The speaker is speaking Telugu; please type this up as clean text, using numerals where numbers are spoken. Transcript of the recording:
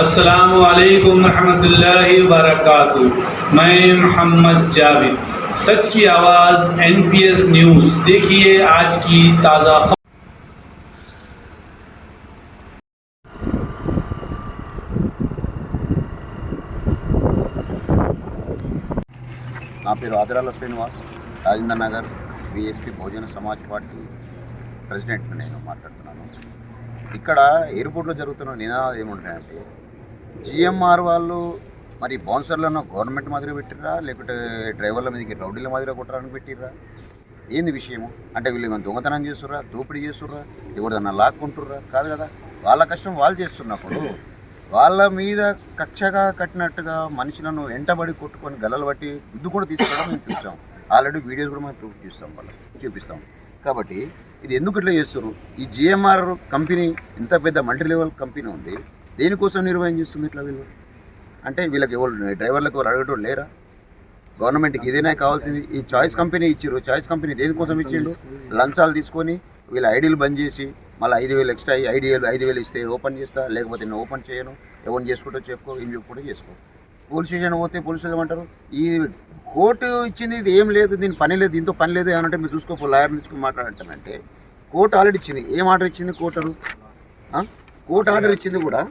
अस्सलामु अलैकुम रहमतुल्लाहि व बरकातुहू। मैं मोहम्मद जावेद, सच की आवाज़ NPS न्यूज़। देखिए आज की ताज़ा खबर। నా పేరు Adirala Srinivas, Rajendra Nagar BSP Bahujan Samaj party president నేను మాట్లాడుతున్నాను. ఇక్కడ ఎయిర్పోర్ట్లో జరుగుతున్న నినాదాలు ఏముంటాయంటే, జిఎంఆర్ వాళ్ళు మరి బౌన్సర్లను గవర్నమెంట్ మాదిరిగా పెట్టిర్రా, లేకుంటే డ్రైవర్ల మీదకి రౌడీల మాదిరిగా కొట్టడానికి పెట్టిర్రా, ఏంది విషయము? అంటే వీళ్ళు ఏమైనా దొంగతనం చేస్తుర్రా, దోపిడీ చేస్తుర్రా, ఎవరిదన్నా లాక్కుంటుర్రా? కాదు కదా. వాళ్ళ కష్టం వాళ్ళు చేస్తున్నప్పుడు వాళ్ళ మీద కక్షగా కట్టినట్టుగా మనుషులను వెంటబడి కొట్టుకొని గల్లలు బట్టి గుద్దు కూడా తీసుకోవడం మేము చూసాం. ఆల్రెడీ వీడియోస్ కూడా మేము చూపిస్తాం. కాబట్టి ఇది ఎందుకు ఇట్లా చేస్తున్నారు? ఈ జిఎంఆర్ కంపెనీ ఇంత పెద్ద మల్టీ లెవెల్ కంపెనీ ఉంది, దేనికోసం నిర్వహణ చేస్తుంది ఇట్లా వీళ్ళు? అంటే వీళ్ళకి ఎవరు డ్రైవర్లకు ఎవరు అడగటం లేరా? గవర్నమెంట్కి ఏదైనా కావాల్సింది ఈ చాయిస్ కంపెనీ ఇచ్చారు. చాయిస్ కంపెనీ దేనికోసం ఇచ్చిండు? లంచాలు తీసుకొని వీళ్ళ ఐడీలు బంద్ చేసి మళ్ళీ 5,000 ఎక్స్ట్రా ఐడియాలు 5,000 ఇస్తే ఓపెన్ చేస్తా, లేకపోతే నేను ఓపెన్ చేయను, ఎవరిని చేసుకుంటూ చెప్పుకో, ఏం చెప్పుకుంటూ చేసుకో. పోలీస్ స్టేషన్ పోతే పోలీసులు ఏమంటారు? ఈ కోర్టు ఇచ్చింది ఇది ఏం లేదు, దీని పని లేదు, దీంతో పని లేదు ఏమంటే మీరు చూసుకోపో, లాయర్ని తీసుకుని మాట్లాడంటానంటే కోర్టు ఆర్డర్ ఇచ్చింది. ఏం ఆర్డర్ ఇచ్చింది కోర్టు ఆర్డర్ ఇచ్చింది కూడా